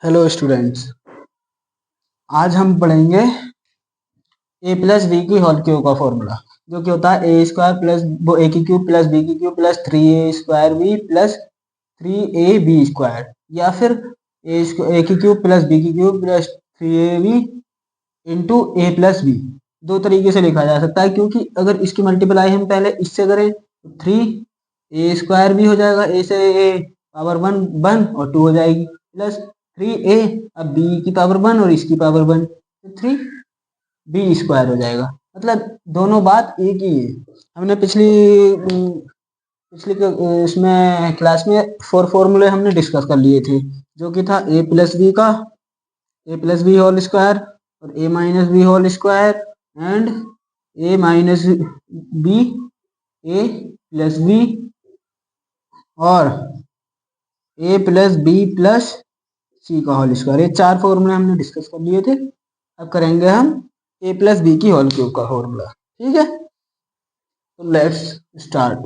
Hello students. आज हम पढ़ेंगे ए प्लस बी की होल क्यूब का फॉर्मूला, जो कि होता है ए स्क्वायर प्लस ए की क्यूब प्लस बी की cube plus 3a² B plus 3ab square, या फिर ए की क्यूब प्लस बी की cube plus 3ab into A plus B. दो तरीके से लिखा जा सकता है, क्योंकि अगर इसकी मल्टीप्लाई हम पहले इससे करें तो 3a² भी हो जाएगा, ए से ए पावर 1 और 2 हो जाएगी, प्लस 3a, अब बी की पावर 1 और इसकी पावर 1 तो 3b² हो जाएगा। मतलब दोनों बात एक ही है। हमने पिछली इसमें क्लास में 4 फॉर्मूले हमने डिस्कस कर लिए थे, जो कि था a plus b whole square और a minus b whole square and a minus b, a plus b और a plus b plus c का होल स्क्वायर। ये 4 फॉर्मूले हमने डिस्कस कर लिए थे। अब करेंगे हम ए प्लस बी की होल क्यूब का फॉर्मूला। ठीक है, तो लेट्स स्टार्ट।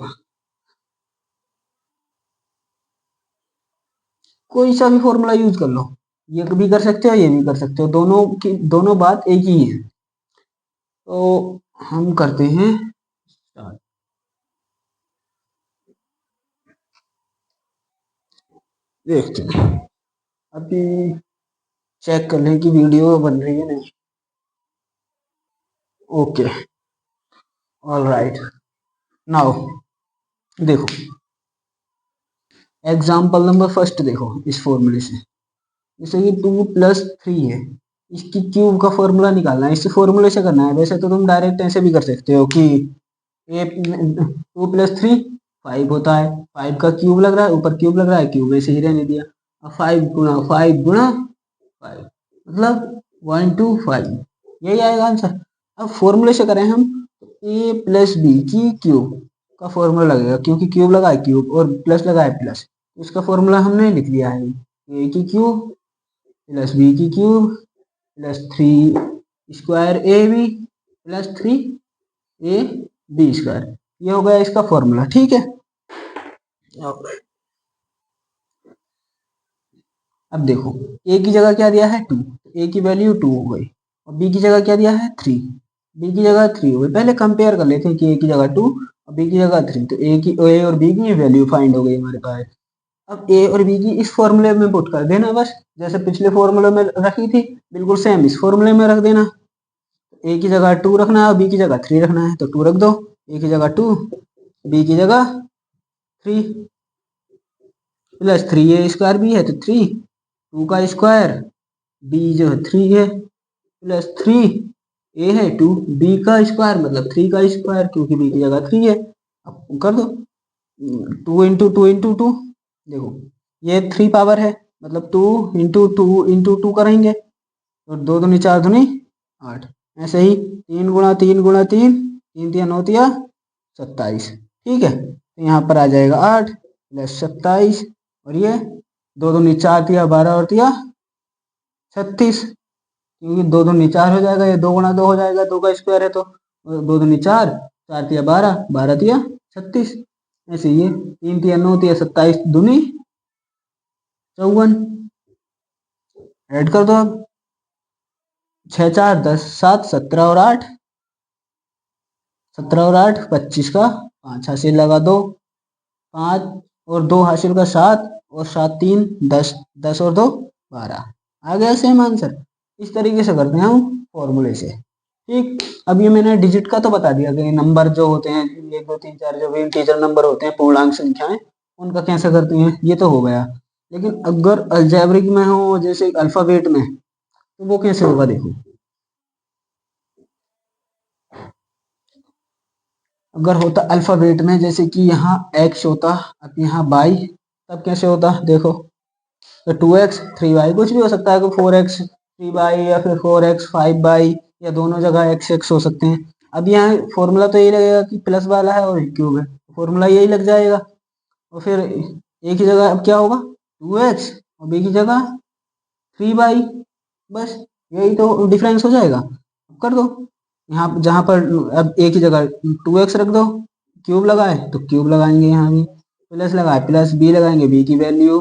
कोई सा भी फॉर्मूला यूज कर लो, ये भी कर सकते हो, ये भी कर सकते हो, दोनों बात एक ही है। तो हम करते हैं स्टार्ट। देखते हैं, अभी चेक कर लें कि वीडियो बन रही है नहीं। Okay, all right. नाउ देखो, एग्जाम्पल नंबर फर्स्ट देखो। इस फॉर्मूले से जैसे कि 2+3 है, इसकी क्यूब का फॉर्मूला निकालना है, इस फॉर्मूले से करना है। वैसे तो तुम डायरेक्ट ऐसे भी कर सकते हो कि 2+3 5 होता है, 5 का क्यूब लग रहा है, ऊपर क्यूब लग रहा है, क्यूब ऐसे ही रहने दिया। अब 5 गुणा 5 गुणा 5 मतलब 125, यही आएगा आंसर। अब फॉर्मूले से करें हम तो ए प्लस बी की क्यूब का फॉर्मूला लगेगा, क्योंकि क्यूब लगा है क्यूब और प्लस लगा है प्लस, इसका फॉर्मूला हमने लिख लिया है। ए की क्यूब प्लस बी की cube plus 3² A B plus 3ab², ये हो गया इसका फॉर्मूला। ठीक है, अब देखो ए की जगह क्या दिया है 2, ए की वैल्यू 2 हो गई, और बी की जगह क्या दिया है 3, बी की जगह 3 हो गई। पहले कंपेयर कर लेते हैं कि ए की जगह 2 और बी की जगह 3, तो ए और बी की वैल्यू फाइंड हो गई हमारे पास। अब ए और बी की इस फॉर्मूले में पुट कर देना, बस जैसे पिछले फॉर्मूले में रखी थी बिल्कुल सेम इस फॉर्मूले में रख देना। ए की जगह 2 रखना है और बी की जगह 3 रखना है, तो 2 रख दो, ए की जगह 2 बी की जगह 3 प्लस 3a² भी है तो 3, 2 का स्क्वायर, बी जो है 3 है प्लस 3, ए है 2, बी का स्क्वायर मतलब 3 का स्क्वायर, क्योंकि बी की जगह 3 है। अब कर दो 2 × 2 × 2, देखो ये 3 पावर है, मतलब 2 × 2 करेंगे तो 2 दूनी 4 दूनी 8, ऐसे ही 3 × 3 × 3, 3 तिया 9 तिया 27। ठीक है, तो यहाँ पर आ जाएगा 8 प्लस 27, और ये 2 दूनी 4 तिया 12 और तिया 36, क्योंकि 2 दूनी 4 हो जाएगा, ये 2 × 2 हो जाएगा, 2 का स्क्वायर है तो 2 दूनी 4, 4 तिया 12, 12 तिया 36, ऐसे ये 3 तिया 9 तिया 27 दूनी 54। ऐड कर दो, अब 6 4 10 7 17 और 8, 17 और 8 25 का 5 हासिल लगा 2, 5 और 2 हासिल का 7 और 7 3 10, 10 और 2 12, आ गया सेम आंसर। इस तरीके से करते हैं हम फॉर्मूले से। ठीक, अब ये मैंने डिजिट का तो बता दिया कि नंबर जो होते हैं 1 2 3 4 जो भी इंटीजर नंबर होते हैं, पूर्णांक संख्याएं, उनका कैसे करते हैं ये तो हो गया। लेकिन अगर अलजेब्रिक में हो, जैसे अल्फाबेट में, तो वो कैसे होगा देखो। अगर होता अल्फाबेट में, जैसे कि यहाँ x होता, अब यहाँ y, तब कैसे होता देखो। तो 2x 3y कुछ भी हो सकता है, कि 4x 3y या फिर 4x 5y, या दोनों जगह x हो सकते हैं। अब यहाँ फॉर्मूला तो यही लगेगा कि प्लस वाला है और क्यूब है, फॉर्मूला यही लग जाएगा। और फिर a की जगह अब क्या होगा 2x और b की जगह 3y, बस यही तो डिफरेंस हो जाएगा। कर दो, यहाँ जहाँ पर अब a की जगह 2x रख दो, क्यूब लगाए तो क्यूब लगाएंगे, यहाँ भी प्लस लगाए प्लस b लगाएंगे, b की वैल्यू,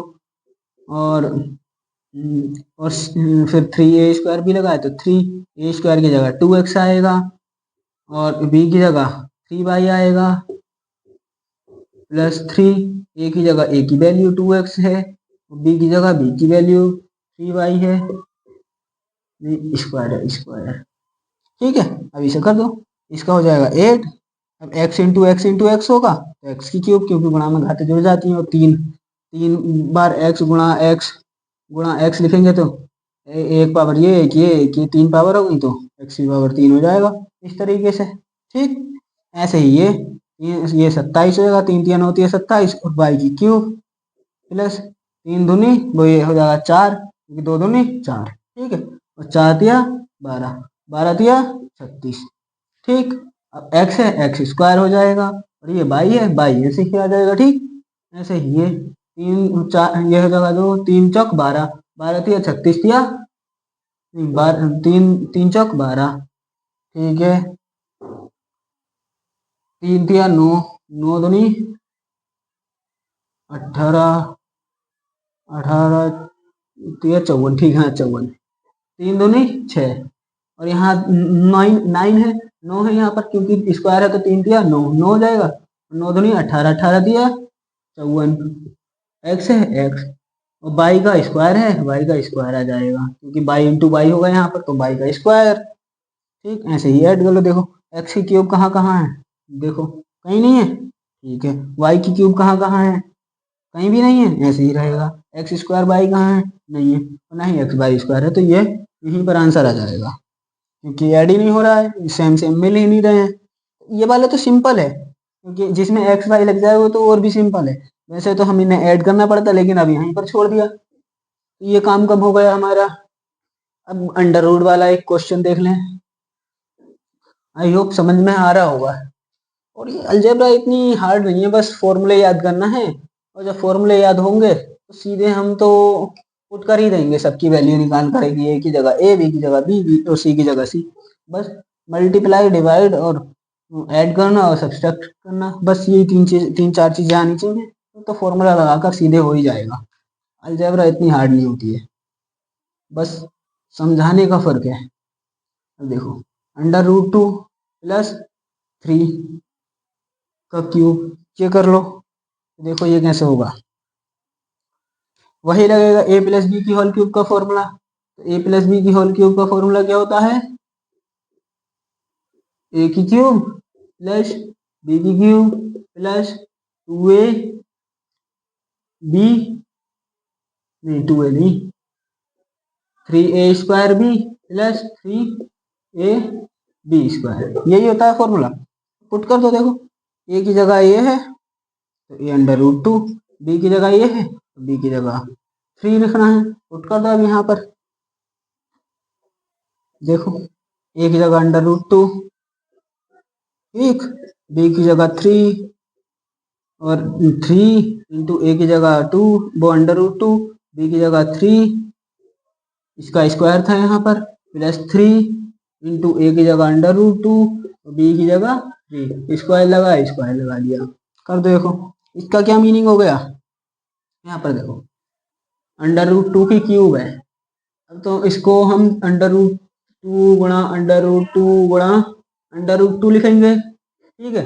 और और फिर 3a² भी लगाए तो 3a² की जगह 2x आएगा और b की जगह 3y आएगा प्लस 3, a की जगह a की वैल्यू 2x है, b की जगह b की वैल्यू 3y है, स्क्वायर है स्क्वायर। ठीक है, अब इसे कर दो, इसका हो जाएगा 8। अब x होगा तो x की क्यूब, क्योंकि गुणा में घातें जुड़ जाती हैं, और 3 बार x गुणा x लिखेंगे तो एक पावर ये एक ये 3 पावर हो गई तो x की पावर 3 हो जाएगा इस तरीके से। ठीक, ऐसे ही ये 27 हो जाएगा, 3 3 होती है 27 और y की क्यूब प्लस 3 दूनी वो ये हो जाएगा 4, क्योंकि 2 दूनी 4। ठीक है, और 4 दिया 12, 12 दिया 36। ठीक, अब x है x² हो जाएगा और ये y ऐसे ही आ जाएगा। ठीक, ऐसे ही ये 3 4 ये हो जाएगा 2 3 चौक 12, 12 दिया 36 दिया 3 3 चौक 12। ठीक है, 3 दिया 9, 9 दूनी 18, 18 दिया 54। ठीक है 54, 3 दूनी 6 और यहाँ 9 है, 9 है यहाँ पर, क्योंकि स्क्वायर है तो 3 दिया 9, 9 हो जाएगा, 9 दूनी 18, 18 दिया 54। x है x और y का स्क्वायर है, y का स्क्वायर आ जाएगा, क्योंकि y इंटू वाई होगा यहाँ पर तो y का स्क्वायर। ठीक, ऐसे ही ऐड कर लो। देखो x की क्यूब कहाँ कहाँ है, देखो कहीं नहीं है। ठीक है, y की क्यूब कहाँ कहाँ है, कहीं भी नहीं है, ऐसे ही रहेगा। x² y कहाँ है, नहीं है, और ना ही x² है, तो ये यहीं पर आंसर आ जाएगा, क्योंकि ऐड ही नहीं हो रहा है, सेम सेम मिल ही नहीं रहे हैं। ये वाला तो सिंपल है, क्योंकि जिसमें एक्स वाई लग जाए वो तो और भी सिंपल है। वैसे तो हम इन्हें ऐड करना पड़ता, लेकिन अब यहीं पर छोड़ दिया, तो ये काम कब हो गया हमारा। अब अंडर रूट वाला एक क्वेश्चन देख लें, आई होप समझ में आ रहा होगा। और ये अलजेब्रा इतनी हार्ड नहीं है, बस फॉर्मूले याद करना है, और जब फॉर्मूले याद होंगे तो सीधे हम तो पुट कर ही देंगे, सबकी वैल्यू निकाल करेगी, ए की जगह ए, बी की जगह बी और सी की जगह सी। बस मल्टीप्लाई डिवाइड और ऐड करना और सब्सट्रैक्ट करना, बस यही 3 4 चीजें आनी चाहिए, तो फॉर्मूला लगाकर सीधे हो ही जाएगा। अलजेब्रा इतनी हार्ड नहीं होती है, बस समझाने का फर्क है। अब देखो √2 प्लस 3 का क्यूब, ये कर लो, देखो ये कैसे होगा। वही लगेगा a प्लस बी की होल क्यूब का फॉर्मूला। तो a प्लस बी की होल क्यूब का फॉर्मूला क्या होता है, a की क्यूब प्लस b की क्यूब प्लस 2a b, नहीं 2a नहीं, 3a² b प्लस 3ab², यही होता है फॉर्मूला। पुट कर दो, देखो a की जगह a है तो a√2, b की जगह a है तो b की जगह 3 लिखना है। पुट कर दो अब यहाँ पर, देखो a की जगह √2, ठीक, b की जगह 3 और 3 इंटू a की जगह 2, वो √2, b की जगह 3, इसका स्क्वायर था यहाँ पर, प्लस 3 इंटू a की जगह √2 और b की जगह 3, स्क्वायर लगा दिया। कर दो, देखो इसका क्या मीनिंग हो गया। यहाँ पर देखो √2 की क्यूब है, अब तो इसको हम √2 गुणा √2 लिखेंगे। ठीक है,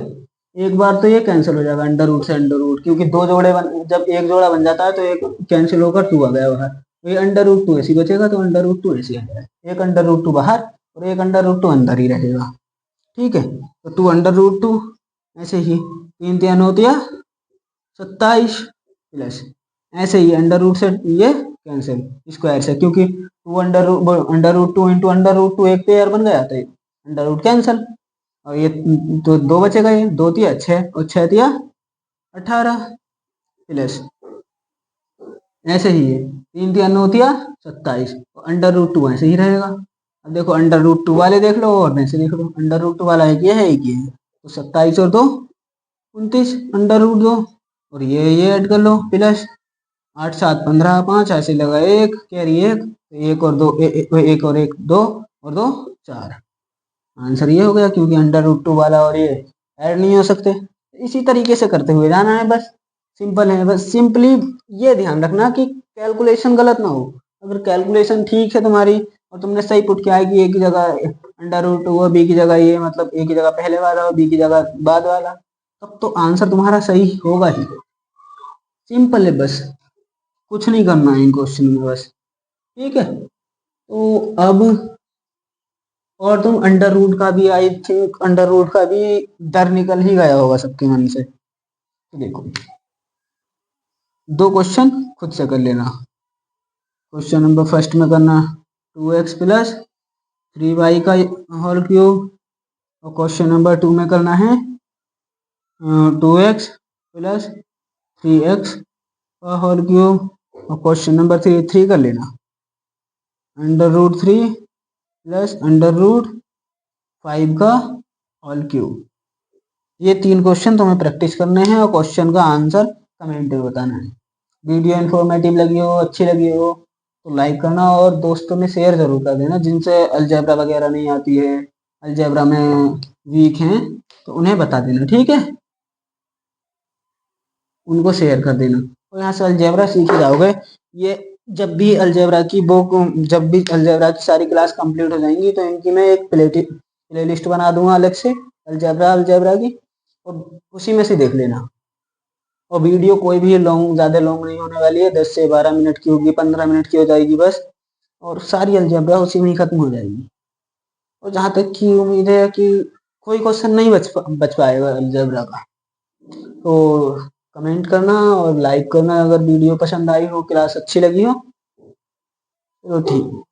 एक बार तो ये कैंसिल हो जाएगा √ से √, क्योंकि दो जोड़े जब एक जोड़ा बन जाता है तो एक कैंसिल होकर 2 आ गया बाहर, तो ये √2 ऐसे बचेगा, तो √2 ऐसे आ जाएगा, एक √2 बाहर और एक √2 अंदर ही रहेगा। ठीक है, तो 2 √2, ऐसे ही 3 3 होती है 27 प्लस, ऐसे ही √ से ये कैंसिल स्क्वायर से, क्योंकि 2 √2 इंटू √2 एक पेयर बन गया तो √ कैंसिल, और ये तो 2 बचेगा, ये 2 दिया 6 और 6 दिया 18 प्लस, ऐसे ही है 3 दिया 9 दिया 27, √2 ऐसे ही रहेगा। अब देखो √2 वाले देख लो और वैसे देख लो, √2 वाला एक ये है एक ये है, तो 27 और 2 29 √2, और ये ऐड कर लो प्लस 8 7 15 5, ऐसे लगा एक कैरी एक, तो एक और दो एक और एक 2 और 2 4, आंसर ये हो गया, क्योंकि √2 वाला और ये ऐड नहीं हो सकते। इसी तरीके से करते हुए जाना है, बस सिंपल है, बस सिंपली ये ध्यान रखना कि कैलकुलेशन गलत ना हो, अगर कैलकुलेशन ठीक है तुम्हारी और तुमने सही पुट किया है कि ए की जगह अंडर रूट टू और बी की जगह ये, मतलब ए की जगह पहले वाला और बी की जगह बाद वाला, तब तो आंसर तुम्हारा सही होगा ही। सिंपल है, बस कुछ नहीं करना है इन क्वेश्चन में बस। ठीक है, तो अब और तुम अंडर रूट का भी, आई थिंक अंडर रूट का भी डर निकल ही गया होगा सबके मन से। तो देखो, दो क्वेश्चन खुद से कर लेना। क्वेश्चन नंबर फर्स्ट में करना 2x प्लस 3y का होल क्यूब, और क्वेश्चन नंबर 2 में करना है 2x प्लस 3x का होल क्यूब, और क्वेश्चन नंबर 3 कर लेना under root 3 plus under root 5 का होल क्यूब। ये 3 क्वेश्चन तुम्हें प्रैक्टिस करने हैं और क्वेश्चन का आंसर कमेंट में बताना है। वीडियो इन्फॉर्मेटिव लगी हो, अच्छी लगी हो तो लाइक करना और दोस्तों में शेयर जरूर कर देना जिनसे अलजेब्रा वगैरह नहीं आती है, अलजेब्रा में वीक हैं, तो उन्हें बता देना, ठीक है, उनको शेयर कर देना। और यहाँ से अलजेब्रा सीख ही जाओगे। ये जब भी अलजेब्रा की बुक, जब भी अलजेब्रा की सारी क्लास कंप्लीट हो जाएंगी तो इनकी मैं एक प्ले लिस्ट बना दूंगा अलग से, अलजेब्रा अलजेब्रा की, और उसी में से देख लेना। और वीडियो कोई भी लॉन्ग, ज़्यादा लॉन्ग नहीं होने वाली है, 10 से 12 मिनट की होगी, 15 मिनट की हो जाएगी बस, और सारी अलजेब्रा उसी में ही खत्म हो जाएगी। और जहाँ तक की उम्मीद है कि कोई क्वेश्चन नहीं बच पाएगा अलजेब्रा का, तो कमेंट करना और लाइक करना अगर वीडियो पसंद आई हो, क्लास अच्छी लगी हो। चलो ठीक है।